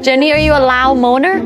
Jenny, are you a loud moaner?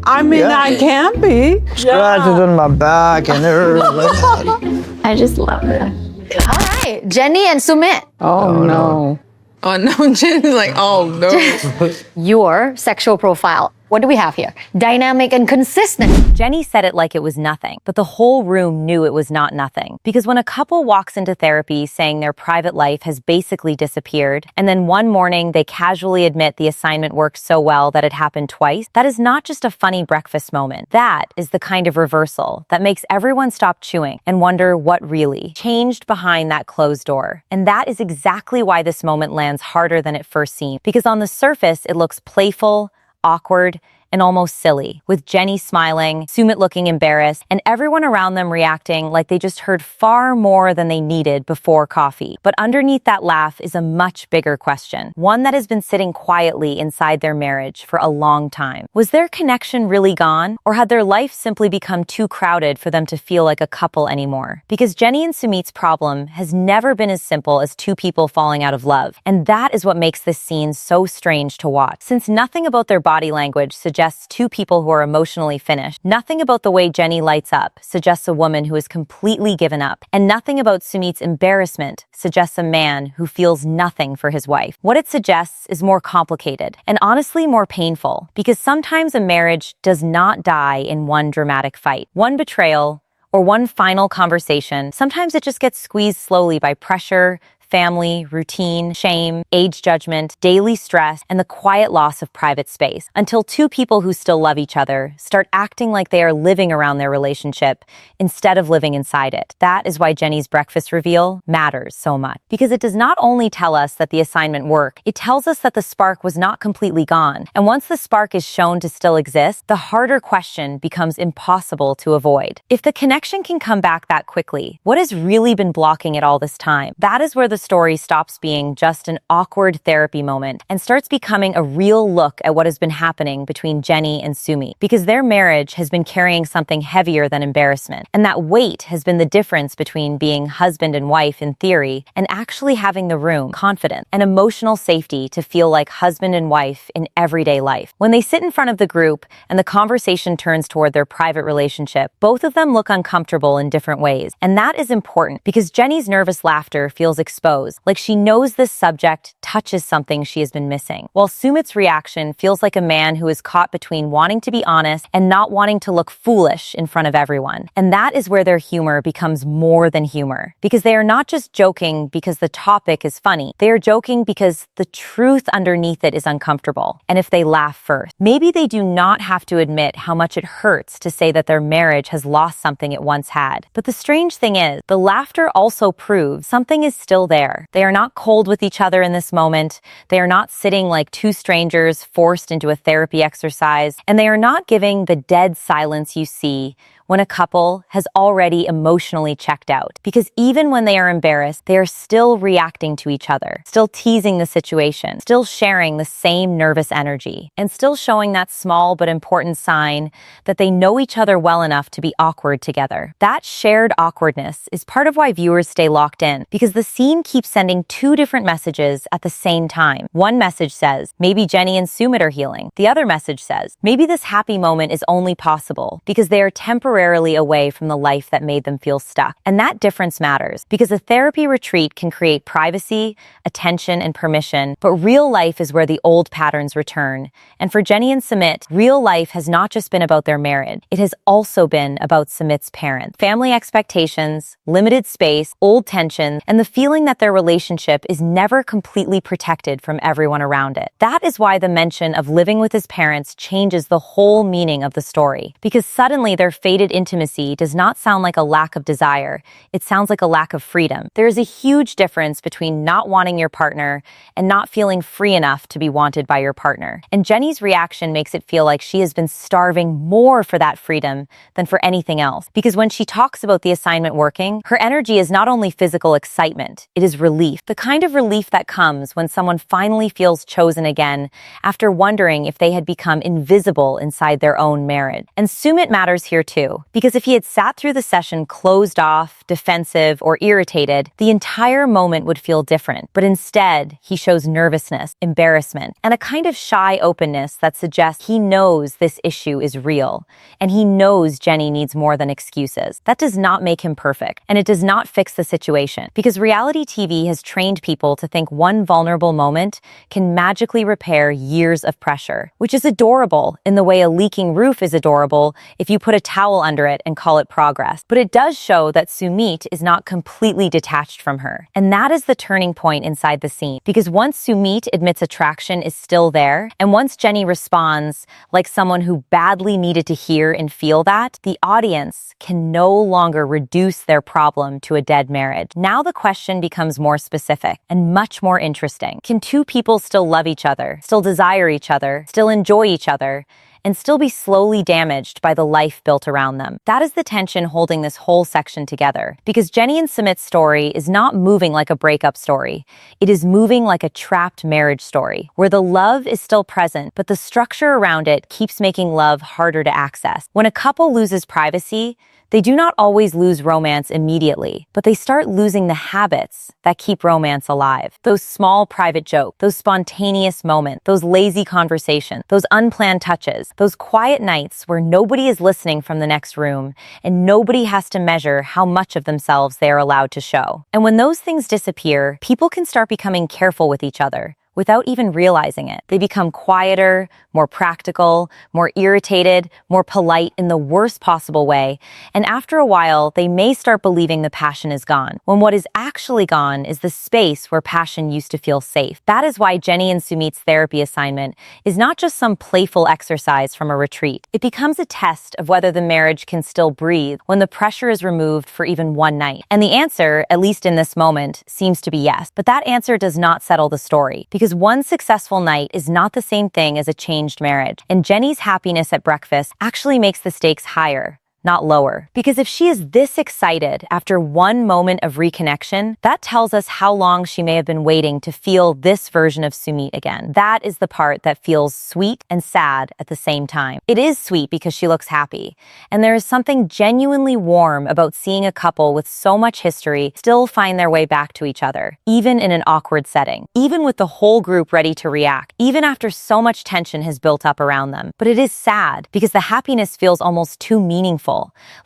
I mean, Yeah. I can be. Scratches in my back and everything. I just love it. All right, Jenny and Sumit. Oh, no. Oh no, Jen's like, oh no. Your sexual profile. What do we have here? Dynamic and consistent. Jenny said it like it was nothing, but the whole room knew it was not nothing. Because when a couple walks into therapy saying their private life has basically disappeared, and then one morning they casually admit the assignment worked so well that it happened twice, that is not just a funny breakfast moment. That is the kind of reversal that makes everyone stop chewing and wonder what really changed behind that closed door. And that is exactly why this moment lands harder than it first seemed. Because on the surface, it looks playful, awkward, and almost silly, with Jenny smiling, Sumit looking embarrassed, and everyone around them reacting like they just heard far more than they needed before coffee. But underneath that laugh is a much bigger question, one that has been sitting quietly inside their marriage for a long time. Was their connection really gone, or had their life simply become too crowded for them to feel like a couple anymore? Because Jenny and Sumit's problem has never been as simple as two people falling out of love, and that is what makes this scene so strange to watch. Since nothing about their body language suggests two people who are emotionally finished. Nothing about the way Jenny lights up suggests a woman who is completely given up. And nothing about Sumit's embarrassment suggests a man who feels nothing for his wife. What it suggests is more complicated and honestly more painful, because sometimes a marriage does not die in one dramatic fight, one betrayal, or one final conversation. Sometimes it just gets squeezed slowly by pressure, family, routine, shame, age judgment, daily stress, and the quiet loss of private space, until two people who still love each other start acting like they are living around their relationship instead of living inside it. That is why Jenny's breakfast reveal matters so much. Because it does not only tell us that the assignment worked, it tells us that the spark was not completely gone. And once the spark is shown to still exist, the harder question becomes impossible to avoid. If the connection can come back that quickly, what has really been blocking it all this time? That is where the story stops being just an awkward therapy moment and starts becoming a real look at what has been happening between Jenny and Sumit. Because their marriage has been carrying something heavier than embarrassment. And that weight has been the difference between being husband and wife in theory and actually having the room, confidence, and emotional safety to feel like husband and wife in everyday life. When they sit in front of the group and the conversation turns toward their private relationship, both of them look uncomfortable in different ways. And that is important because Jenny's nervous laughter feels exposed, like she knows this subject touches something she has been missing. While Sumit's reaction feels like a man who is caught between wanting to be honest and not wanting to look foolish in front of everyone. And that is where their humor becomes more than humor. Because they are not just joking because the topic is funny. They are joking because the truth underneath it is uncomfortable. And if they laugh first, maybe they do not have to admit how much it hurts to say that their marriage has lost something it once had. But the strange thing is, the laughter also proves something is still there. They are not cold with each other in this moment. They are not sitting like two strangers forced into a therapy exercise. And they are not giving the dead silence you see when a couple has already emotionally checked out. Because even when they are embarrassed, they are still reacting to each other, still teasing the situation, still sharing the same nervous energy, and still showing that small but important sign that they know each other well enough to be awkward together. That shared awkwardness is part of why viewers stay locked in, because the scene keeps sending two different messages at the same time. One message says, maybe Jenny and Sumit are healing. The other message says, maybe this happy moment is only possible because they are temporarily away from the life that made them feel stuck. And that difference matters because a therapy retreat can create privacy, attention, and permission, but real life is where the old patterns return. And for Jenny and Sumit, real life has not just been about their marriage. It has also been about Sumit's parents. Family expectations, limited space, old tension, and the feeling that their relationship is never completely protected from everyone around it. That is why the mention of living with his parents changes the whole meaning of the story. Because suddenly their faded intimacy does not sound like a lack of desire. It sounds like a lack of freedom. There is a huge difference between not wanting your partner and not feeling free enough to be wanted by your partner. And Jenny's reaction makes it feel like she has been starving more for that freedom than for anything else. Because when she talks about the assignment working, her energy is not only physical excitement, it is relief. The kind of relief that comes when someone finally feels chosen again after wondering if they had become invisible inside their own marriage. And Sumit matters here too. do. Because if he had sat through the session closed off, defensive, or irritated, the entire moment would feel different. But instead, he shows nervousness, embarrassment, and a kind of shy openness that suggests he knows this issue is real, and he knows Jenny needs more than excuses. That does not make him perfect, and it does not fix the situation, because reality TV has trained people to think one vulnerable moment can magically repair years of pressure, which is adorable in the way a leaking roof is adorable if you put a towel under it and call it progress. But it does show that Sumit is not completely detached from her. And that is the turning point inside the scene. Because once Sumit admits attraction is still there, and once Jenny responds like someone who badly needed to hear and feel that, the audience can no longer reduce their problem to a dead marriage. Now the question becomes more specific and much more interesting. Can two people still love each other, still desire each other, still enjoy each other, and still be slowly damaged by the life built around them? That is the tension holding this whole section together. Because Jenny and Sumit's story is not moving like a breakup story. It is moving like a trapped marriage story, where the love is still present, but the structure around it keeps making love harder to access. When a couple loses privacy, they do not always lose romance immediately, but they start losing the habits that keep romance alive. Those small private jokes, those spontaneous moments, those lazy conversations, those unplanned touches, those quiet nights where nobody is listening from the next room and nobody has to measure how much of themselves they are allowed to show. And when those things disappear, people can start becoming careful with each other without even realizing it. They become quieter, more practical, more irritated, more polite in the worst possible way. And after a while, they may start believing the passion is gone, when what is actually gone is the space where passion used to feel safe. That is why Jenny and Sumit's therapy assignment is not just some playful exercise from a retreat. It becomes a test of whether the marriage can still breathe when the pressure is removed for even one night. And the answer, at least in this moment, seems to be yes. But that answer does not settle the story, because one successful night is not the same thing as a changed marriage. And Jenny's happiness at breakfast actually makes the stakes higher, not lower. Because if she is this excited after one moment of reconnection, that tells us how long she may have been waiting to feel this version of Sumit again. That is the part that feels sweet and sad at the same time. It is sweet because she looks happy, and there is something genuinely warm about seeing a couple with so much history still find their way back to each other, even in an awkward setting, even with the whole group ready to react, even after so much tension has built up around them. But it is sad because the happiness feels almost too meaningful.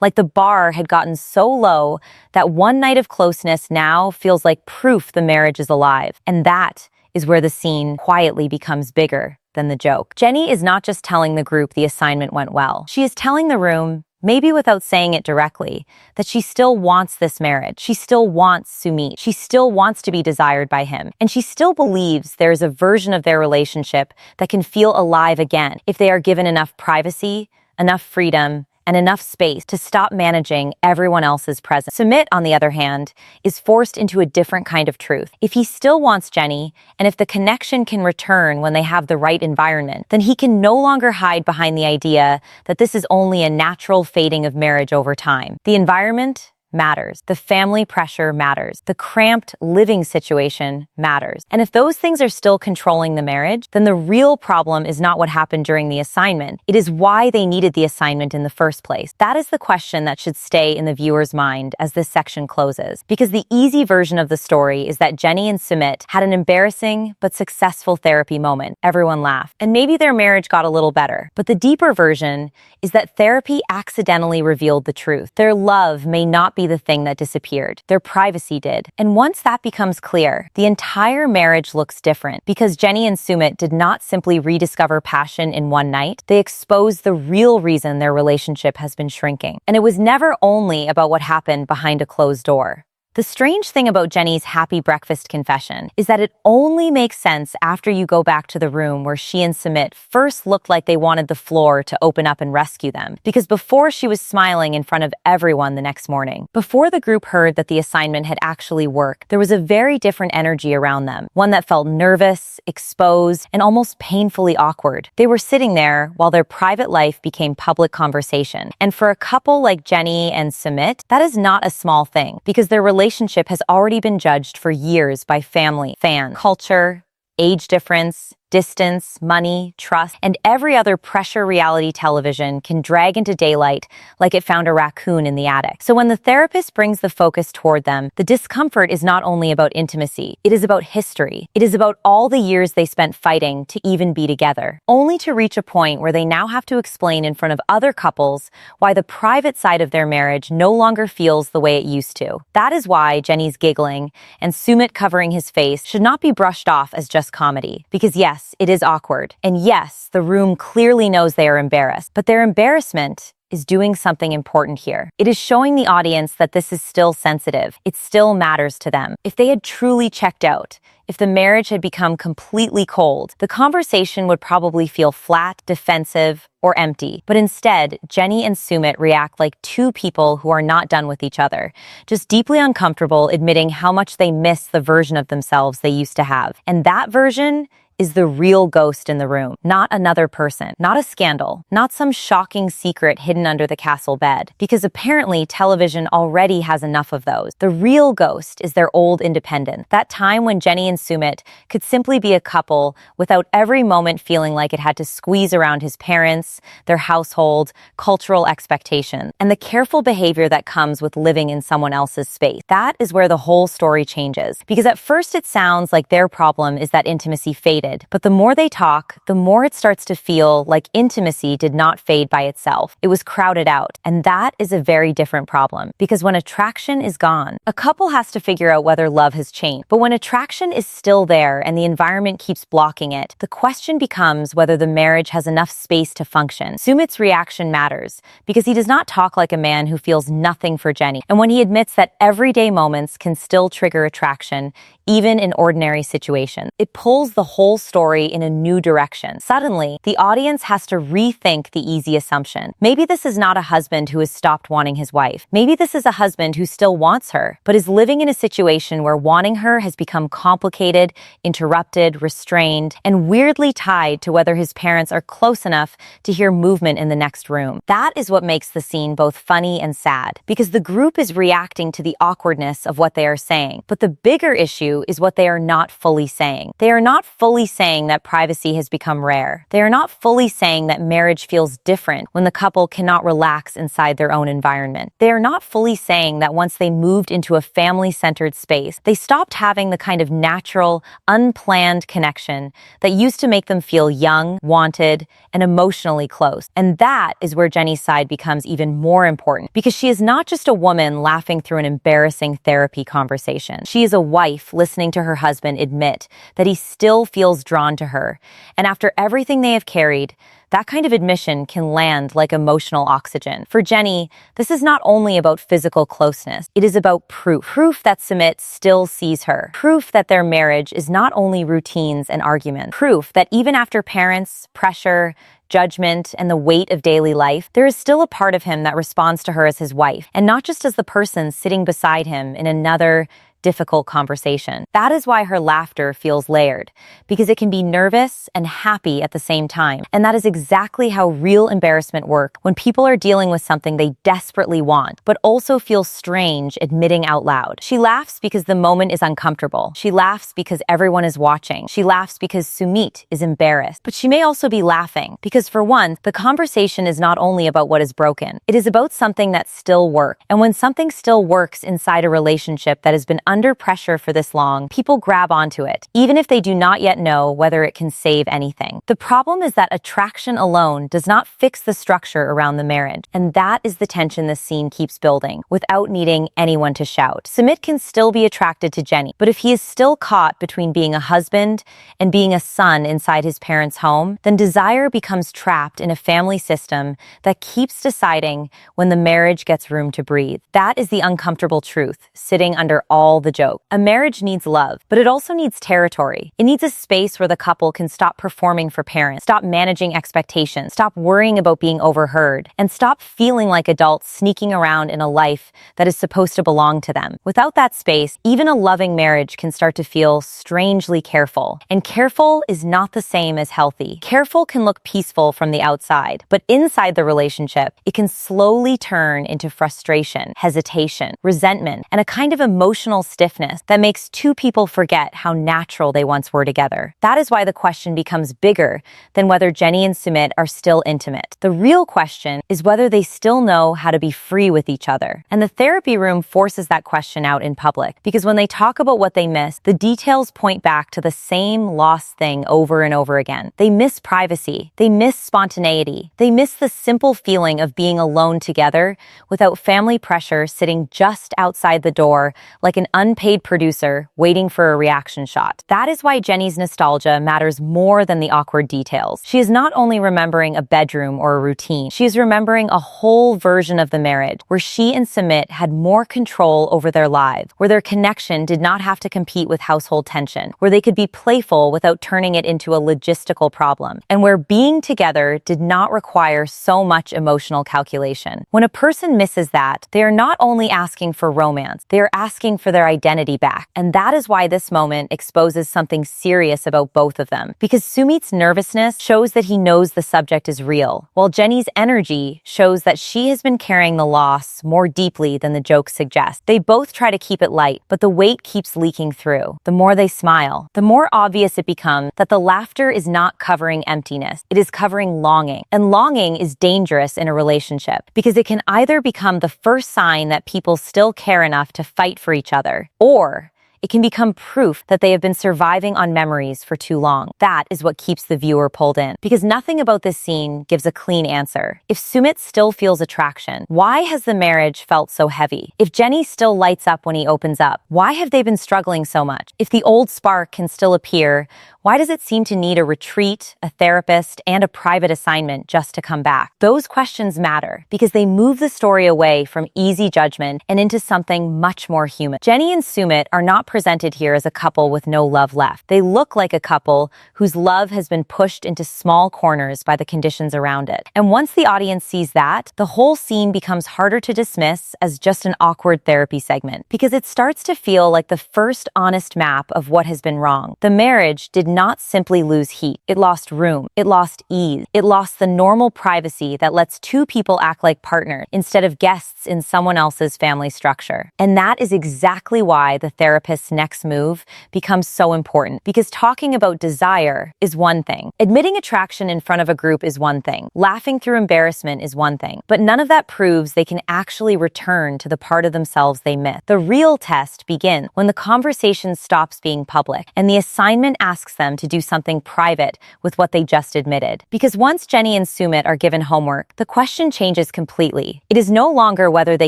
Like the bar had gotten so low that one night of closeness now feels like proof the marriage is alive. And that is where the scene quietly becomes bigger than the joke. Jenny is not just telling the group the assignment went well. She is telling the room, maybe without saying it directly, that she still wants this marriage. She still wants Sumit. She still wants to be desired by him. And she still believes there is a version of their relationship that can feel alive again if they are given enough privacy, enough freedom, and enough space to stop managing everyone else's presence. Sumit, on the other hand, is forced into a different kind of truth. If he still wants Jenny, and if the connection can return when they have the right environment, then he can no longer hide behind the idea that this is only a natural fading of marriage over time. The environment matters. The family pressure matters. The cramped living situation matters. And if those things are still controlling the marriage, then the real problem is not what happened during the assignment. It is why they needed the assignment in the first place. That is the question that should stay in the viewer's mind as this section closes. Because the easy version of the story is that Jenny and Sumit had an embarrassing but successful therapy moment. Everyone laughed. And maybe their marriage got a little better. But the deeper version is that therapy accidentally revealed the truth. Their love may not be the thing that disappeared. Their privacy did. And once that becomes clear, the entire marriage looks different, because Jenny and Sumit did not simply rediscover passion in one night. They exposed the real reason their relationship has been shrinking. And it was never only about what happened behind a closed door. The strange thing about Jenny's happy breakfast confession is that it only makes sense after you go back to the room where she and Sumit first looked like they wanted the floor to open up and rescue them. Because before, she was smiling in front of everyone the next morning. Before the group heard that the assignment had actually worked, there was a very different energy around them, one that felt nervous, exposed, and almost painfully awkward. They were sitting there while their private life became public conversation. And for a couple like Jenny and Sumit, that is not a small thing, because their relationship has already been judged for years by family, fans, culture, age difference, distance, money, trust, and every other pressure reality television can drag into daylight like it found a raccoon in the attic. So when the therapist brings the focus toward them, the discomfort is not only about intimacy, it is about history. It is about all the years they spent fighting to even be together, only to reach a point where they now have to explain in front of other couples why the private side of their marriage no longer feels the way it used to. That is why Jenny's giggling and Sumit covering his face should not be brushed off as just comedy. Because yes, it is awkward. And yes, the room clearly knows they are embarrassed. But their embarrassment is doing something important here. It is showing the audience that this is still sensitive. It still matters to them. If they had truly checked out, if the marriage had become completely cold, the conversation would probably feel flat, defensive, or empty. But instead, Jenny and Sumit react like two people who are not done with each other, just deeply uncomfortable admitting how much they miss the version of themselves they used to have. And that version is the real ghost in the room, not another person, not a scandal, not some shocking secret hidden under the castle bed, because apparently television already has enough of those. The real ghost is their old independence, that time when Jenny and Sumit could simply be a couple without every moment feeling like it had to squeeze around his parents, their household, cultural expectations, and the careful behavior that comes with living in someone else's space. That is where the whole story changes, because at first it sounds like their problem is that intimacy faded. But the more they talk, the more it starts to feel like intimacy did not fade by itself. It was crowded out. And that is a very different problem. Because when attraction is gone, a couple has to figure out whether love has changed. But when attraction is still there and the environment keeps blocking it, the question becomes whether the marriage has enough space to function. Sumit's reaction matters because he does not talk like a man who feels nothing for Jenny. And when he admits that everyday moments can still trigger attraction, even in ordinary situations, it pulls the whole story in a new direction. Suddenly, the audience has to rethink the easy assumption. Maybe this is not a husband who has stopped wanting his wife. Maybe this is a husband who still wants her, but is living in a situation where wanting her has become complicated, interrupted, restrained, and weirdly tied to whether his parents are close enough to hear movement in the next room. That is what makes the scene both funny and sad, because the group is reacting to the awkwardness of what they are saying. But the bigger issue is what they are not fully saying. They are not fully saying that privacy has become rare. They are not fully saying that marriage feels different when the couple cannot relax inside their own environment. They are not fully saying that once they moved into a family-centered space, they stopped having the kind of natural, unplanned connection that used to make them feel young, wanted, and emotionally close. And that is where Jenny's side becomes even more important, because she is not just a woman laughing through an embarrassing therapy conversation. She is a wife listening to her husband admit that he still feels drawn to her. And after everything they have carried, that kind of admission can land like emotional oxygen. For Jenny, this is not only about physical closeness, it is about proof. Proof that Sumit still sees her. Proof that their marriage is not only routines and arguments. Proof that even after parents, pressure, judgment, and the weight of daily life, there is still a part of him that responds to her as his wife, and not just as the person sitting beside him in another difficult conversation. That is why her laughter feels layered, because it can be nervous and happy at the same time. And that is exactly how real embarrassment works when people are dealing with something they desperately want, but also feel strange admitting out loud. She laughs because the moment is uncomfortable. She laughs because everyone is watching. She laughs because Sumit is embarrassed. But she may also be laughing because, for once, the conversation is not only about what is broken. It is about something that still works. And when something still works inside a relationship that has been under pressure for this long, people grab onto it, even if they do not yet know whether it can save anything. The problem is that attraction alone does not fix the structure around the marriage, and that is the tension this scene keeps building, without needing anyone to shout. Sumit can still be attracted to Jenny, but if he is still caught between being a husband and being a son inside his parents' home, then desire becomes trapped in a family system that keeps deciding when the marriage gets room to breathe. That is the uncomfortable truth, sitting under all the joke. A marriage needs love, but it also needs territory. It needs a space where the couple can stop performing for parents, stop managing expectations, stop worrying about being overheard, and stop feeling like adults sneaking around in a life that is supposed to belong to them. Without that space, even a loving marriage can start to feel strangely careful. And careful is not the same as healthy. Careful can look peaceful from the outside, but inside the relationship, it can slowly turn into frustration, hesitation, resentment, and a kind of emotional stiffness that makes two people forget how natural they once were together. That is why the question becomes bigger than whether Jenny and Sumit are still intimate. The real question is whether they still know how to be free with each other. And the therapy room forces that question out in public, because when they talk about what they miss, the details point back to the same lost thing over and over again. They miss privacy. They miss spontaneity. They miss the simple feeling of being alone together without family pressure sitting just outside the door like an unpaid producer waiting for a reaction shot. That is why Jenny's nostalgia matters more than the awkward details. She is not only remembering a bedroom or a routine, she is remembering a whole version of the marriage where she and Sumit had more control over their lives, where their connection did not have to compete with household tension, where they could be playful without turning it into a logistical problem, and where being together did not require so much emotional calculation. When a person misses that, they are not only asking for romance, they are asking for their identity back. And that is why this moment exposes something serious about both of them. Because Sumit's nervousness shows that he knows the subject is real, while Jenny's energy shows that she has been carrying the loss more deeply than the jokes suggest. They both try to keep it light, but the weight keeps leaking through. The more they smile, the more obvious it becomes that the laughter is not covering emptiness, it is covering longing. And longing is dangerous in a relationship, because it can either become the first sign that people still care enough to fight for each other, or it can become proof that they have been surviving on memories for too long. That is what keeps the viewer pulled in, because nothing about this scene gives a clean answer. If Sumit still feels attraction, why has the marriage felt so heavy? If Jenny still lights up when he opens up, why have they been struggling so much? If the old spark can still appear, why does it seem to need a retreat, a therapist, and a private assignment just to come back? Those questions matter because they move the story away from easy judgment and into something much more human. Jenny and Sumit are not presented here as a couple with no love left. They look like a couple whose love has been pushed into small corners by the conditions around it. And once the audience sees that, the whole scene becomes harder to dismiss as just an awkward therapy segment, because it starts to feel like the first honest map of what has been wrong. The marriage did not simply lose heat. It lost room. It lost ease. It lost the normal privacy that lets two people act like partners instead of guests in someone else's family structure. And that is exactly why the therapist's next move becomes so important, because talking about desire is one thing. Admitting attraction in front of a group is one thing. Laughing through embarrassment is one thing. But none of that proves they can actually return to the part of themselves they miss. The real test begins when the conversation stops being public and the assignment asks them to do something private with what they just admitted. Because once Jenny and Sumit are given homework, the question changes completely. It is no longer whether they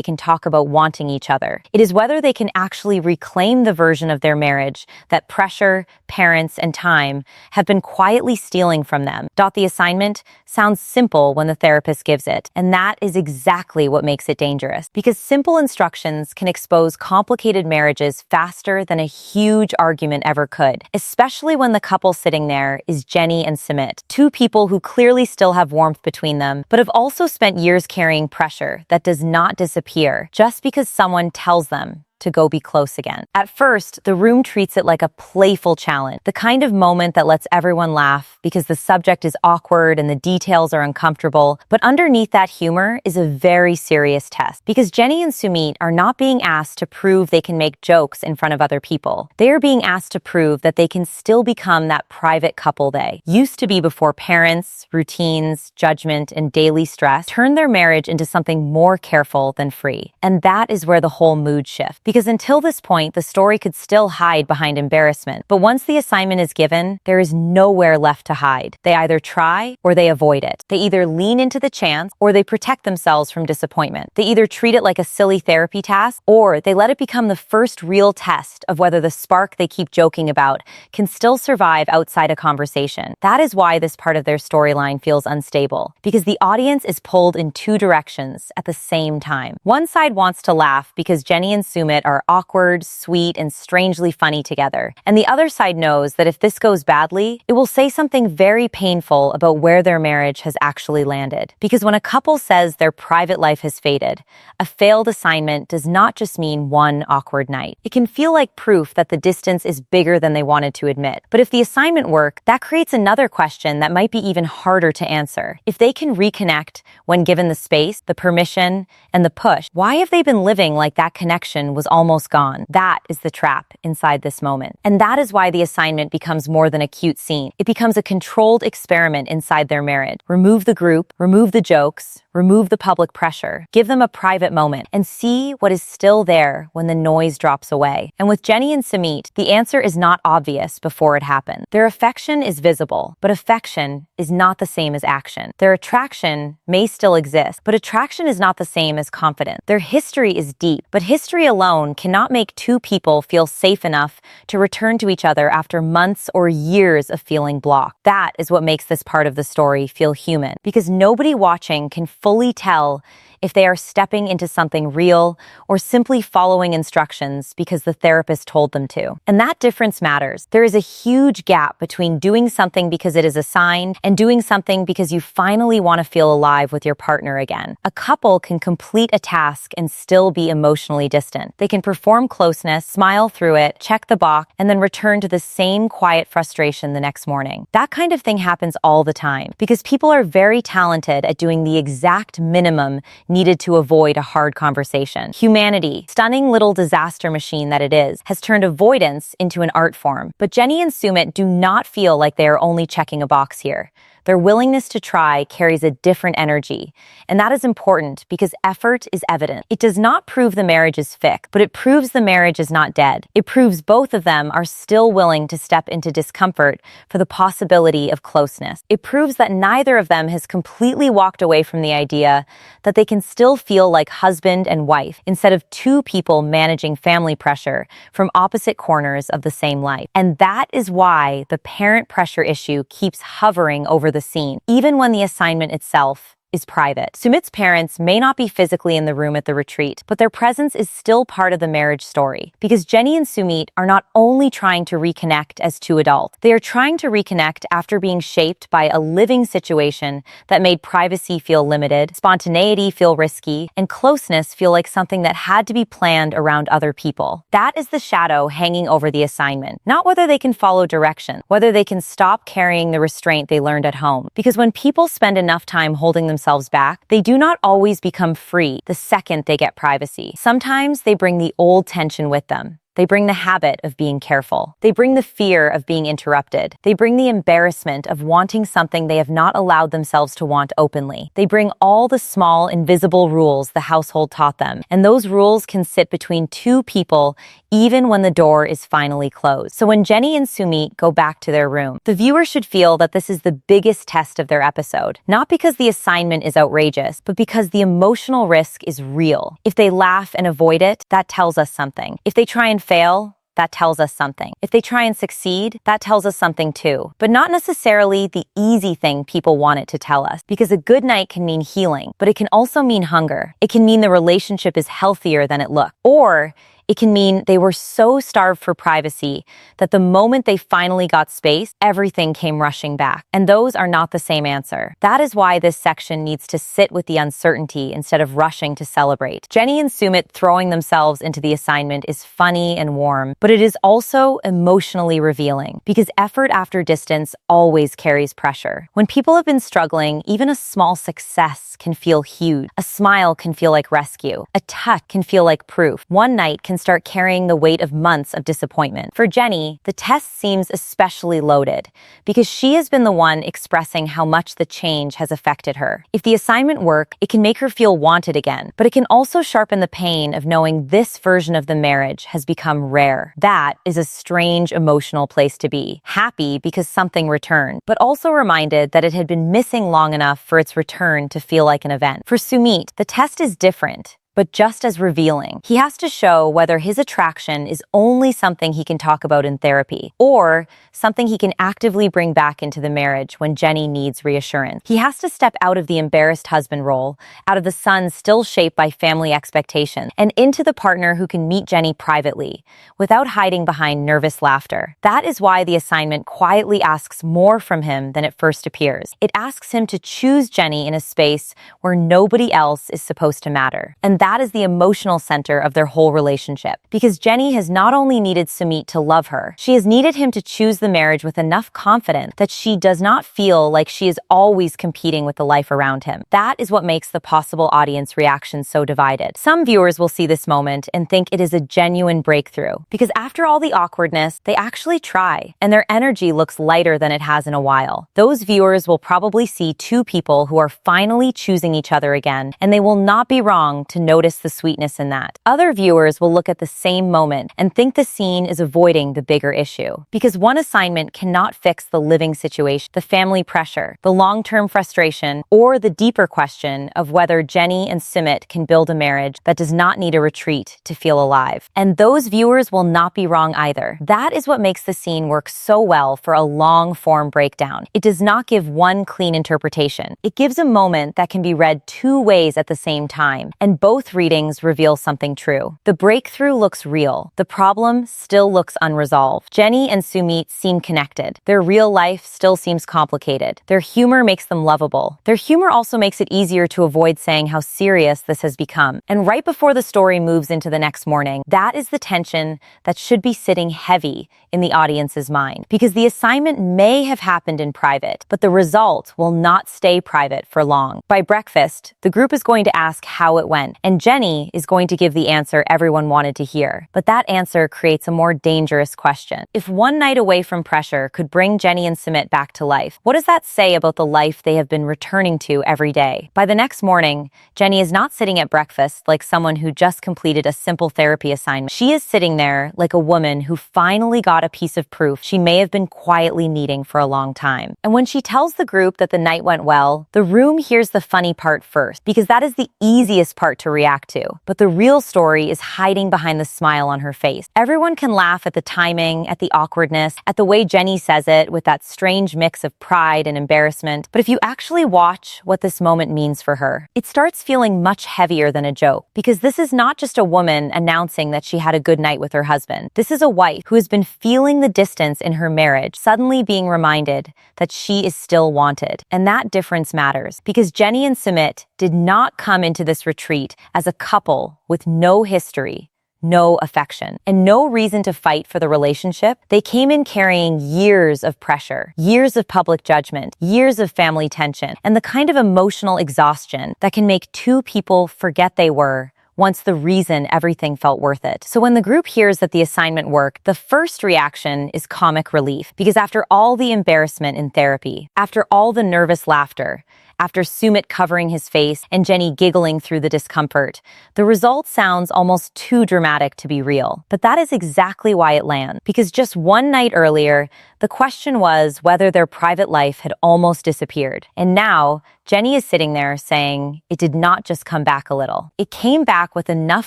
can talk about wanting each other. It is whether they can actually reclaim the version of their marriage that pressure, parents, and time have been quietly stealing from them. The assignment sounds simple when the therapist gives it, and that is exactly what makes it dangerous. Because simple instructions can expose complicated marriages faster than a huge argument ever could, especially when the couple sitting there is Jenny and Sumit, two people who clearly still have warmth between them, but have also spent years carrying pressure that does not disappear just because someone tells them to go be close again. At first, the room treats it like a playful challenge, the kind of moment that lets everyone laugh because the subject is awkward and the details are uncomfortable. But underneath that humor is a very serious test, because Jenny and Sumit are not being asked to prove they can make jokes in front of other people. They are being asked to prove that they can still become that private couple they used to be before parents, routines, judgment, and daily stress turned their marriage into something more careful than free. And that is where the whole mood shifts. Because until this point, the story could still hide behind embarrassment. But once the assignment is given, there is nowhere left to hide. They either try or they avoid it. They either lean into the chance or they protect themselves from disappointment. They either treat it like a silly therapy task or they let it become the first real test of whether the spark they keep joking about can still survive outside a conversation. That is why this part of their storyline feels unstable, because the audience is pulled in two directions at the same time. One side wants to laugh because Jenny and Sumit are awkward, sweet, and strangely funny together. And the other side knows that if this goes badly, it will say something very painful about where their marriage has actually landed. Because when a couple says their private life has faded, a failed assignment does not just mean one awkward night. It can feel like proof that the distance is bigger than they wanted to admit. But if the assignment worked, that creates another question that might be even harder to answer. If they can reconnect when given the space, the permission, and the push, why have they been living like that connection was almost gone. That is the trap inside this moment. And that is why the assignment becomes more than a cute scene. It becomes a controlled experiment inside their marriage. Remove the group, remove the jokes, remove the public pressure, give them a private moment, and see what is still there when the noise drops away. And with Jenny and Sumit, the answer is not obvious before it happens. Their affection is visible, but affection is not the same as action. Their attraction may still exist, but attraction is not the same as confidence. Their history is deep, but history alone cannot make two people feel safe enough to return to each other after months or years of feeling blocked. That is what makes this part of the story feel human, because nobody watching can fully tell if they are stepping into something real or simply following instructions because the therapist told them to. And that difference matters. There is a huge gap between doing something because it is assigned and doing something because you finally want to feel alive with your partner again. A couple can complete a task and still be emotionally distant. They can perform closeness, smile through it, check the box, and then return to the same quiet frustration the next morning. That kind of thing happens all the time because people are very talented at doing the exact minimum needed to avoid a hard conversation. Humanity, stunning little disaster machine that it is, has turned avoidance into an art form. But Jenny and Sumit do not feel like they are only checking a box here. Their willingness to try carries a different energy, and that is important because effort is evident. It does not prove the marriage is fixed, but it proves the marriage is not dead. It proves both of them are still willing to step into discomfort for the possibility of closeness. It proves that neither of them has completely walked away from the idea that they can still feel like husband and wife instead of two people managing family pressure from opposite corners of the same life. And that is why the parent pressure issue keeps hovering over the scene, even when the assignment itself is private. Sumit's parents may not be physically in the room at the retreat, but their presence is still part of the marriage story because Jenny and Sumit are not only trying to reconnect as two adults, they are trying to reconnect after being shaped by a living situation that made privacy feel limited, spontaneity feel risky, and closeness feel like something that had to be planned around other people. That is the shadow hanging over the assignment, not whether they can follow direction, whether they can stop carrying the restraint they learned at home. Because when people spend enough time holding themselves back, they do not always become free the second they get privacy. Sometimes they bring the old tension with them. They bring the habit of being careful. They bring the fear of being interrupted. They bring the embarrassment of wanting something they have not allowed themselves to want openly. They bring all the small, invisible rules the household taught them, and those rules can sit between two people even when the door is finally closed. So when Jenny and Sumit go back to their room, the viewer should feel that this is the biggest test of their episode, not because the assignment is outrageous, but because the emotional risk is real. If they laugh and avoid it, that tells us something. If they try and fail, that tells us something. If they try and succeed, that tells us something too. But not necessarily the easy thing people want it to tell us, because a good night can mean healing, but it can also mean hunger. It can mean the relationship is healthier than it looked. Or it can mean they were so starved for privacy that the moment they finally got space, everything came rushing back. And those are not the same answer. That is why this section needs to sit with the uncertainty instead of rushing to celebrate. Jenny and Sumit throwing themselves into the assignment is funny and warm, but it is also emotionally revealing because effort after distance always carries pressure. When people have been struggling, even a small success can feel huge. A smile can feel like rescue. A touch can feel like proof. One night can start carrying the weight of months of disappointment. For Jenny, the test seems especially loaded because she has been the one expressing how much the change has affected her. If the assignment works, it can make her feel wanted again, but it can also sharpen the pain of knowing this version of the marriage has become rare. That is a strange emotional place to be. Happy because something returned, but also reminded that it had been missing long enough for its return to feel like an event. For Sumit, the test is different, but just as revealing. He has to show whether his attraction is only something he can talk about in therapy or something he can actively bring back into the marriage when Jenny needs reassurance. He has to step out of the embarrassed husband role, out of the son still shaped by family expectations, and into the partner who can meet Jenny privately without hiding behind nervous laughter. That is why the assignment quietly asks more from him than it first appears. It asks him to choose Jenny in a space where nobody else is supposed to matter. And that is the emotional center of their whole relationship. Because Jenny has not only needed Sumit to love her, she has needed him to choose the marriage with enough confidence that she does not feel like she is always competing with the life around him. That is what makes the possible audience reaction so divided. Some viewers will see this moment and think it is a genuine breakthrough, because after all the awkwardness, they actually try, and their energy looks lighter than it has in a while. Those viewers will probably see two people who are finally choosing each other again, and they will not be wrong to notice the sweetness in that. Other viewers will look at the same moment and think the scene is avoiding the bigger issue, because one assignment cannot fix the living situation, the family pressure, the long-term frustration, or the deeper question of whether Jenny and Sumit can build a marriage that does not need a retreat to feel alive. And those viewers will not be wrong either. That is what makes the scene work so well for a long-form breakdown. It does not give one clean interpretation. It gives a moment that can be read two ways at the same time, and both readings reveal something true. The breakthrough looks real. The problem still looks unresolved. Jenny and Sumit seem connected. Their real life still seems complicated. Their humor makes them lovable. Their humor also makes it easier to avoid saying how serious this has become. And right before the story moves into the next morning, that is the tension that should be sitting heavy in the audience's mind. Because the assignment may have happened in private, but the result will not stay private for long. By breakfast, the group is going to ask how it went, and Jenny is going to give the answer everyone wanted to hear. But that answer creates a more dangerous question. If one night away from pressure could bring Jenny and Sumit back to life, what does that say about the life they have been returning to every day? By the next morning, Jenny is not sitting at breakfast like someone who just completed a simple therapy assignment. She is sitting there like a woman who finally got a piece of proof she may have been quietly needing for a long time. And when she tells the group that the night went well, the room hears the funny part first, because that is the easiest part to react to. But the real story is hiding behind the smile on her face. Everyone can laugh at the timing, at the awkwardness, at the way Jenny says it with that strange mix of pride and embarrassment. But if you actually watch what this moment means for her, it starts feeling much heavier than a joke, because this is not just a woman announcing that she had a good night with her husband. This is a wife who has been feeling the distance in her marriage, suddenly being reminded that she is still wanted. And that difference matters, because Jenny and Sumit did not come into this retreat as a couple with no history, no affection, and no reason to fight for the relationship. They came in carrying years of pressure, years of public judgment, years of family tension, and the kind of emotional exhaustion that can make two people forget they were once the reason everything felt worth it. So when the group hears that the assignment worked, the first reaction is comic relief, because after all the embarrassment in therapy, after all the nervous laughter, after Sumit covering his face and Jenny giggling through the discomfort, the result sounds almost too dramatic to be real. But that is exactly why it lands, because just one night earlier, the question was whether their private life had almost disappeared. And now, Jenny is sitting there saying it did not just come back a little. It came back with enough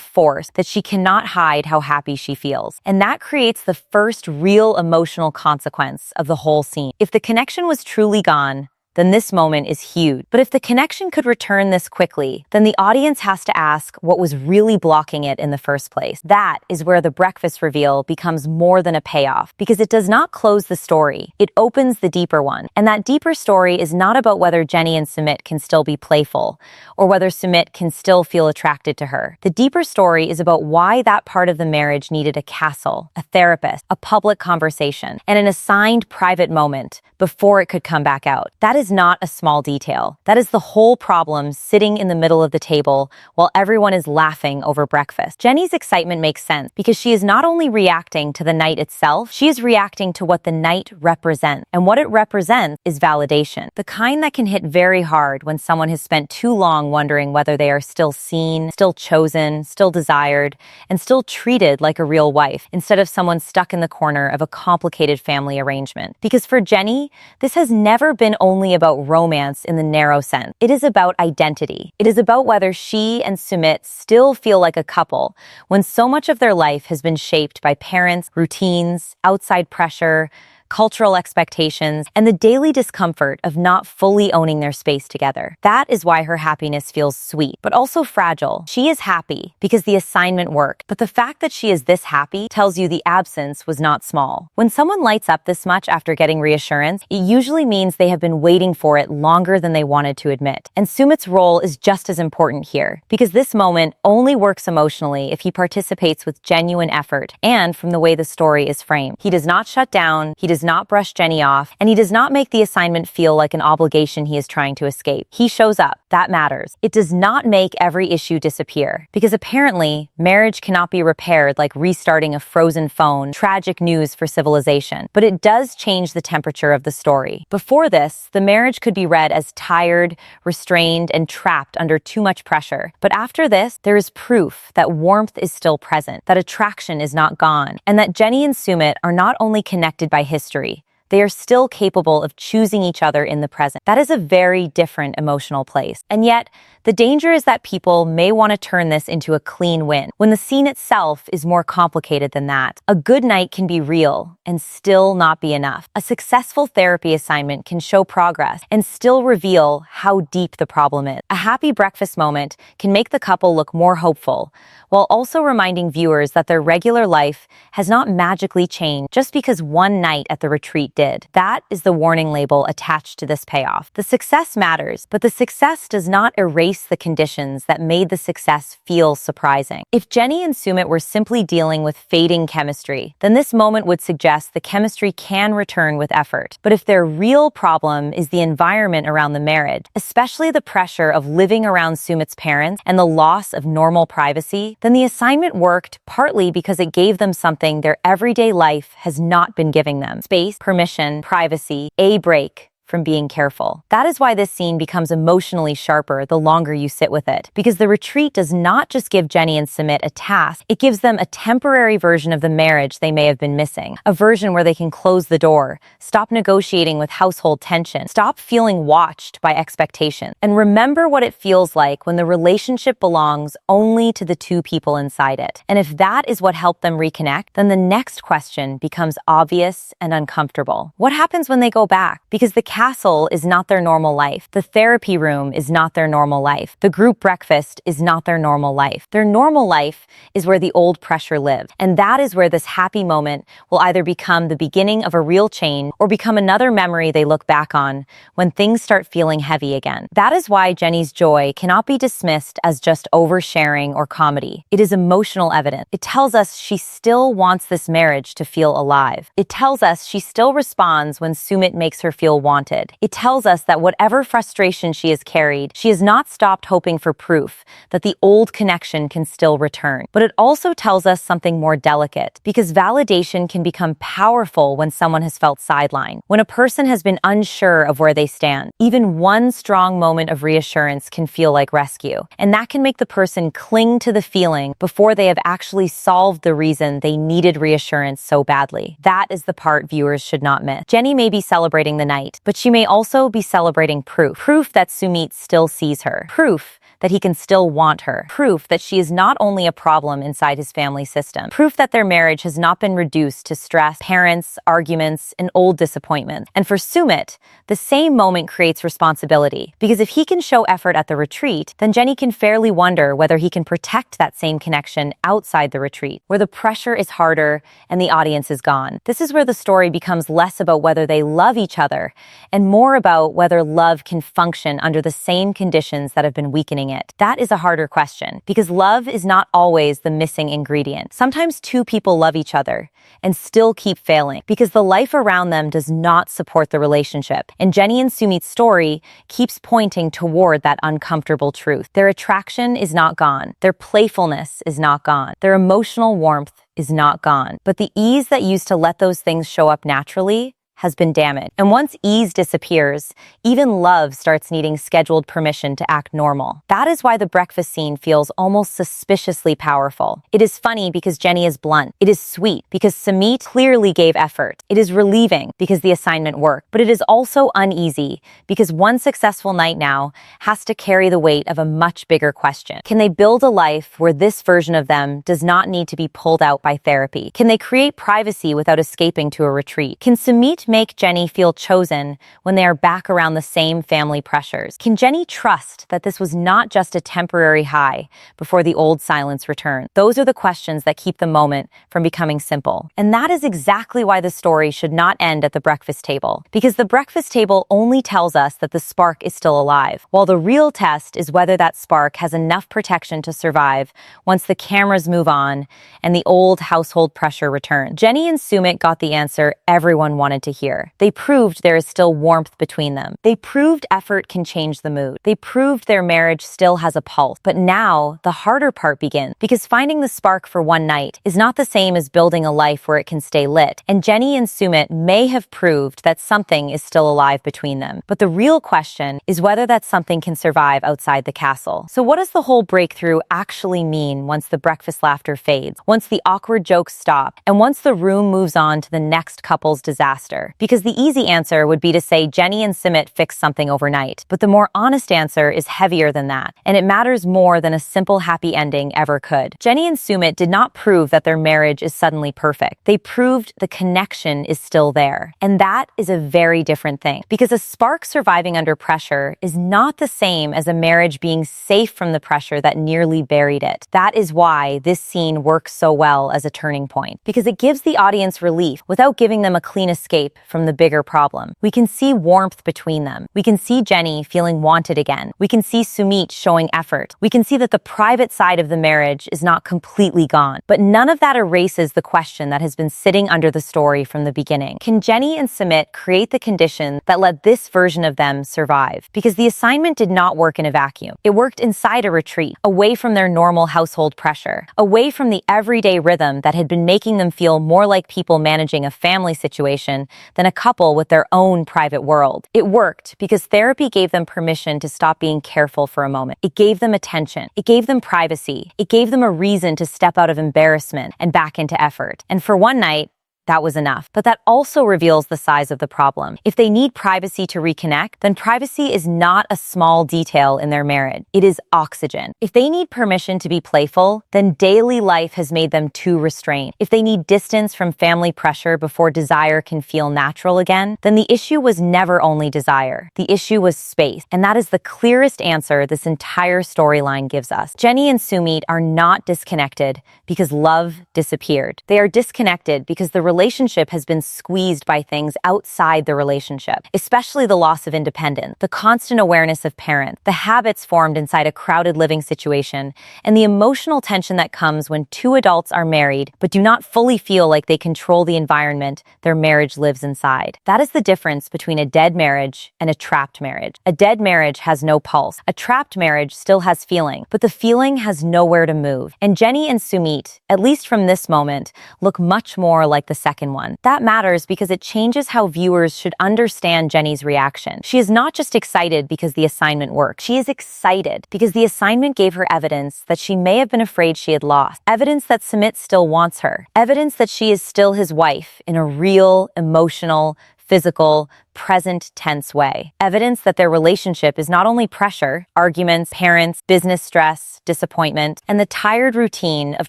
force that she cannot hide how happy she feels. And that creates the first real emotional consequence of the whole scene. If the connection was truly gone, then this moment is huge. But if the connection could return this quickly, then the audience has to ask what was really blocking it in the first place. That is where the breakfast reveal becomes more than a payoff, because it does not close the story. It opens the deeper one. And that deeper story is not about whether Jenny and Sumit can still be playful, or whether Sumit can still feel attracted to her. The deeper story is about why that part of the marriage needed a castle, a therapist, a public conversation, and an assigned private moment before it could come back out. That is not a small detail. That is the whole problem sitting in the middle of the table while everyone is laughing over breakfast. Jenny's excitement makes sense, because she is not only reacting to the night itself, she is reacting to what the night represents. And what it represents is validation. The kind that can hit very hard when someone has spent too long wondering whether they are still seen, still chosen, still desired, and still treated like a real wife, instead of someone stuck in the corner of a complicated family arrangement. Because for Jenny, this has never been only about romance in the narrow sense. It is about identity. It is about whether she and Sumit still feel like a couple when so much of their life has been shaped by parents, routines, outside pressure, cultural expectations, and the daily discomfort of not fully owning their space together. That is why her happiness feels sweet, but also fragile. She is happy because the assignment worked, but the fact that she is this happy tells you the absence was not small. When someone lights up this much after getting reassurance, it usually means they have been waiting for it longer than they wanted to admit. And Sumit's role is just as important here, because this moment only works emotionally if he participates with genuine effort and from the way the story is framed. He does not shut down, he does not brush Jenny off, and he does not make the assignment feel like an obligation he is trying to escape. He shows up. That matters. It does not make every issue disappear, because apparently, marriage cannot be repaired like restarting a frozen phone, tragic news for civilization. But it does change the temperature of the story. Before this, the marriage could be read as tired, restrained, and trapped under too much pressure. But after this, there is proof that warmth is still present, that attraction is not gone, and that Jenny and Sumit are not only connected by history, they are still capable of choosing each other in the present. That is a very different emotional place. And yet, the danger is that people may want to turn this into a clean win, when the scene itself is more complicated than that. A good night can be real and still not be enough. A successful therapy assignment can show progress and still reveal how deep the problem is. A happy breakfast moment can make the couple look more hopeful, while also reminding viewers that their regular life has not magically changed just because one night at the retreat did. That is the warning label attached to this payoff. The success matters, but the success does not erase the conditions that made the success feel surprising. If Jenny and Sumit were simply dealing with fading chemistry, then this moment would suggest the chemistry can return with effort. But if their real problem is the environment around the marriage, especially the pressure of living around Sumit's parents and the loss of normal privacy, then the assignment worked partly because it gave them something their everyday life has not been giving them: space, permission, privacy, a break from being careful. That is why this scene becomes emotionally sharper the longer you sit with it, because the retreat does not just give Jenny and Sumit a task, it gives them a temporary version of the marriage they may have been missing, a version where they can close the door, stop negotiating with household tension, stop feeling watched by expectation, and remember what it feels like when the relationship belongs only to the two people inside it. And if that is what helped them reconnect, then the next question becomes obvious and uncomfortable. What happens when they go back? Because the castle is not their normal life. The therapy room is not their normal life. The group breakfast is not their normal life. Their normal life is where the old pressure lives. And that is where this happy moment will either become the beginning of a real change or become another memory they look back on when things start feeling heavy again. That is why Jenny's joy cannot be dismissed as just oversharing or comedy. It is emotional evidence. It tells us she still wants this marriage to feel alive. It tells us she still responds when Sumit makes her feel wanted. It tells us that whatever frustration she has carried, she has not stopped hoping for proof that the old connection can still return. But it also tells us something more delicate, because validation can become powerful when someone has felt sidelined, when a person has been unsure of where they stand. Even one strong moment of reassurance can feel like rescue, and that can make the person cling to the feeling before they have actually solved the reason they needed reassurance so badly. That is the part viewers should not miss. Jenny may be celebrating the night, but she may also be celebrating proof. Proof that Sumit still sees her. Proof that he can still want her. Proof that she is not only a problem inside his family system. Proof that their marriage has not been reduced to stress, parents, arguments, and old disappointments. And for Sumit, the same moment creates responsibility, because if he can show effort at the retreat, then Jenny can fairly wonder whether he can protect that same connection outside the retreat, where the pressure is harder and the audience is gone. This is where the story becomes less about whether they love each other and more about whether love can function under the same conditions that have been weakening it. That is a harder question, because love is not always the missing ingredient. Sometimes two people love each other and still keep failing because the life around them does not support the relationship. And Jenny and Sumit's story keeps pointing toward that uncomfortable truth. Their attraction is not gone. Their playfulness is not gone. Their emotional warmth is not gone. But the ease that used to let those things show up naturally has been damaged. And once ease disappears, even love starts needing scheduled permission to act normal. That is why the breakfast scene feels almost suspiciously powerful. It is funny because Jenny is blunt. It is sweet because Sumit clearly gave effort. It is relieving because the assignment worked. But it is also uneasy because one successful night now has to carry the weight of a much bigger question. Can they build a life where this version of them does not need to be pulled out by therapy? Can they create privacy without escaping to a retreat? Can Sumit make Jenny feel chosen when they are back around the same family pressures? Can Jenny trust that this was not just a temporary high before the old silence returned? Those are the questions that keep the moment from becoming simple. And that is exactly why the story should not end at the breakfast table. Because the breakfast table only tells us that the spark is still alive, while the real test is whether that spark has enough protection to survive once the cameras move on and the old household pressure returns. Jenny and Sumit got the answer everyone wanted to hear. They proved there is still warmth between them. They proved effort can change the mood. They proved their marriage still has a pulse. But now, the harder part begins, because finding the spark for one night is not the same as building a life where it can stay lit. And Jenny and Sumit may have proved that something is still alive between them. But the real question is whether that something can survive outside the castle. So what does the whole breakthrough actually mean once the breakfast laughter fades, once the awkward jokes stop, and once the room moves on to the next couple's disaster? Because the easy answer would be to say Jenny and Sumit fixed something overnight. But the more honest answer is heavier than that, and it matters more than a simple happy ending ever could. Jenny and Sumit did not prove that their marriage is suddenly perfect. They proved the connection is still there. And that is a very different thing. Because a spark surviving under pressure is not the same as a marriage being safe from the pressure that nearly buried it. That is why this scene works so well as a turning point. Because it gives the audience relief without giving them a clean escape from the bigger problem. We can see warmth between them. We can see Jenny feeling wanted again. We can see Sumit showing effort. We can see that the private side of the marriage is not completely gone. But none of that erases the question that has been sitting under the story from the beginning. Can Jenny and Sumit create the conditions that let this version of them survive? Because the assignment did not work in a vacuum. It worked inside a retreat, away from their normal household pressure, away from the everyday rhythm that had been making them feel more like people managing a family situation than a couple with their own private world. It worked because therapy gave them permission to stop being careful for a moment. It gave them attention. It gave them privacy. It gave them a reason to step out of embarrassment and back into effort. And for one night, that was enough. But that also reveals the size of the problem. If they need privacy to reconnect, then privacy is not a small detail in their marriage. It is oxygen. If they need permission to be playful, then daily life has made them too restrained. If they need distance from family pressure before desire can feel natural again, then the issue was never only desire. The issue was space. And that is the clearest answer this entire storyline gives us. Jenny and Sumit are not disconnected because love disappeared. They are disconnected because the relationship has been squeezed by things outside the relationship, especially the loss of independence, the constant awareness of parents, the habits formed inside a crowded living situation, and the emotional tension that comes when two adults are married but do not fully feel like they control the environment their marriage lives inside. That is the difference between a dead marriage and a trapped marriage. A dead marriage has no pulse. A trapped marriage still has feeling, but the feeling has nowhere to move. And Jenny and Sumit, at least from this moment, look much more like the second one. That matters because it changes how viewers should understand Jenny's reaction. She is not just excited because the assignment worked. She is excited because the assignment gave her evidence that she may have been afraid she had lost. Evidence that Sumit still wants her. Evidence that she is still his wife in a real, emotional, physical, present tense way. Evidence that their relationship is not only pressure, arguments, parents, business stress, disappointment, and the tired routine of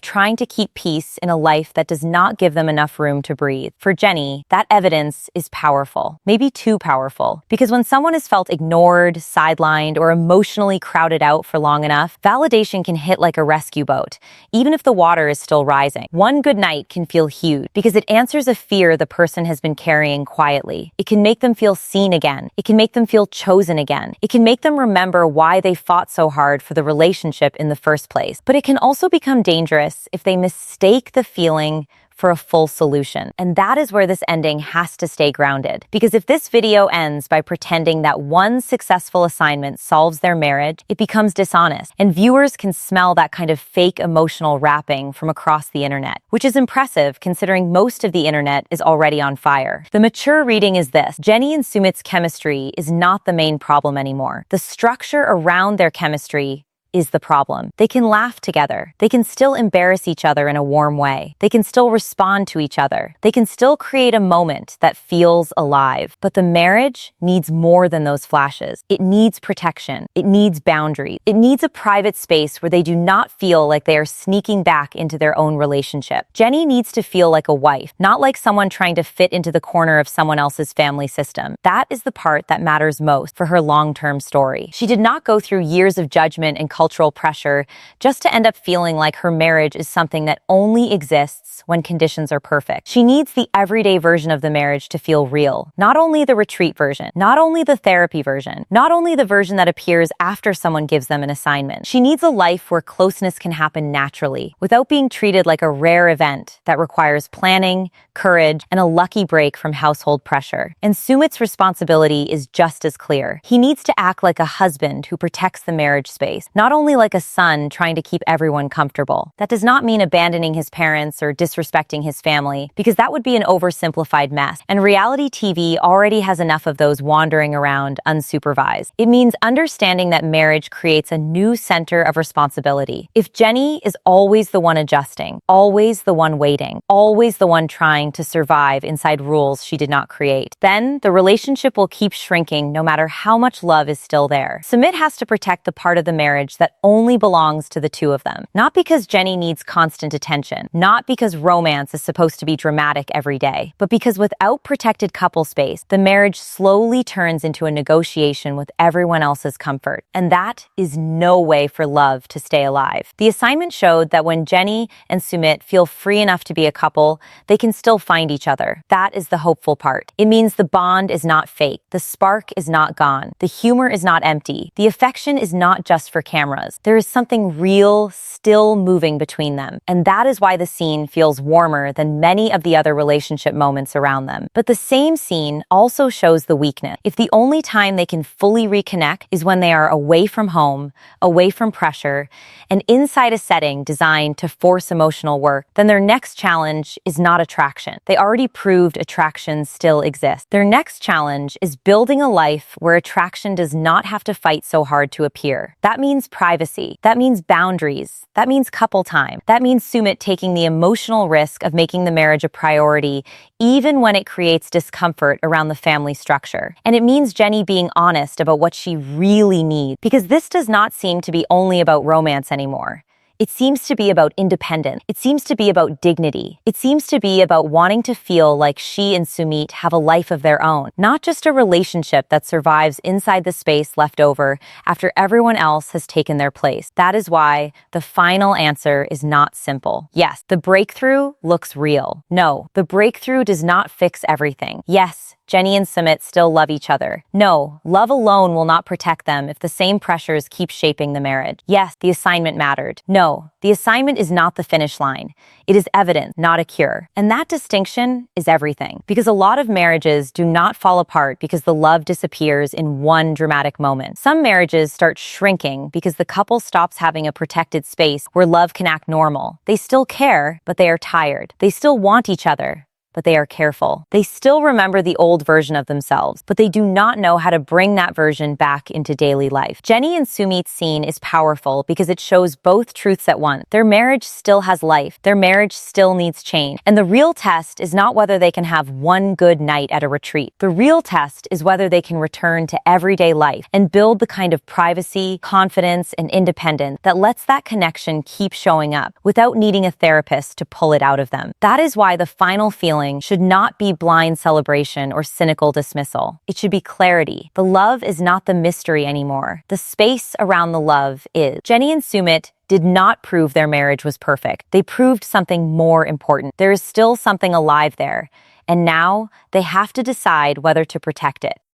trying to keep peace in a life that does not give them enough room to breathe. For Jenny, that evidence is powerful, maybe too powerful, because when someone has felt ignored, sidelined, or emotionally crowded out for long enough, validation can hit like a rescue boat, even if the water is still rising. One good night can feel huge because it answers a fear the person has been carrying quietly. It can make them feel seen again. It can make them feel chosen again. It can make them remember why they fought so hard for the relationship in the first place. But it can also become dangerous if they mistake the feeling for a full solution. And that is where this ending has to stay grounded. Because if this video ends by pretending that one successful assignment solves their marriage, it becomes dishonest. And viewers can smell that kind of fake emotional wrapping from across the internet, which is impressive considering most of the internet is already on fire. The mature reading is this: Jenny and Sumit's chemistry is not the main problem anymore. The structure around their chemistry is the problem. They can laugh together. They can still embarrass each other in a warm way. They can still respond to each other. They can still create a moment that feels alive. But the marriage needs more than those flashes. It needs protection. It needs boundaries. It needs a private space where they do not feel like they are sneaking back into their own relationship. Jenny needs to feel like a wife, not like someone trying to fit into the corner of someone else's family system. That is the part that matters most for her long-term story. She did not go through years of judgment and cultural pressure just to end up feeling like her marriage is something that only exists when conditions are perfect. She needs the everyday version of the marriage to feel real. Not only the retreat version, not only the therapy version, not only the version that appears after someone gives them an assignment. She needs a life where closeness can happen naturally, without being treated like a rare event that requires planning, courage, and a lucky break from household pressure. And Sumit's responsibility is just as clear. He needs to act like a husband who protects the marriage space, not only like a son trying to keep everyone comfortable. That does not mean abandoning his parents or disrespecting his family, because that would be an oversimplified mess. And reality TV already has enough of those wandering around unsupervised. It means understanding that marriage creates a new center of responsibility. If Jenny is always the one adjusting, always the one waiting, always the one trying to survive inside rules she did not create, then the relationship will keep shrinking no matter how much love is still there. Sumit has to protect the part of the marriage that only belongs to the two of them. Not because Jenny needs constant attention, not because romance is supposed to be dramatic every day, but because without protected couple space, the marriage slowly turns into a negotiation with everyone else's comfort. And that is no way for love to stay alive. The assignment showed that when Jenny and Sumit feel free enough to be a couple, they can still find each other. That is the hopeful part. It means the bond is not fake, the spark is not gone, the humor is not empty, the affection is not just for cameras. There is something real still moving between them. And that is why the scene feels warmer than many of the other relationship moments around them. But the same scene also shows the weakness. If the only time they can fully reconnect is when they are away from home, away from pressure, and inside a setting designed to force emotional work, then their next challenge is not attraction. They already proved attraction still exists. Their next challenge is building a life where attraction does not have to fight so hard to appear. That means privacy. That means boundaries. That means couple time. That means Sumit taking the emotional risk of making the marriage a priority, even when it creates discomfort around the family structure. And it means Jenny being honest about what she really needs, because this does not seem to be only about romance anymore. It seems to be about independence. It seems to be about dignity. It seems to be about wanting to feel like she and Sumit have a life of their own, not just a relationship that survives inside the space left over after everyone else has taken their place. That is why the final answer is not simple. Yes, the breakthrough looks real. No, the breakthrough does not fix everything. Yes, Jenny and Sumit still love each other. No, love alone will not protect them if the same pressures keep shaping the marriage. Yes, the assignment mattered. No, the assignment is not the finish line. It is evidence, not a cure. And that distinction is everything. Because a lot of marriages do not fall apart because the love disappears in one dramatic moment. Some marriages start shrinking because the couple stops having a protected space where love can act normal. They still care, but they are tired. They still want each other, but they are careful. They still remember the old version of themselves, but they do not know how to bring that version back into daily life. Jenny and Sumit's scene is powerful because it shows both truths at once. Their marriage still has life. Their marriage still needs change. And the real test is not whether they can have one good night at a retreat. The real test is whether they can return to everyday life and build the kind of privacy, confidence, and independence that lets that connection keep showing up without needing a therapist to pull it out of them. That is why the final feeling should not be blind celebration or cynical dismissal. It should be clarity. The love is not the mystery anymore. The space around the love is. Jenny and Sumit did not prove their marriage was perfect. They proved something more important. There is still something alive there, and now they have to decide whether to protect it.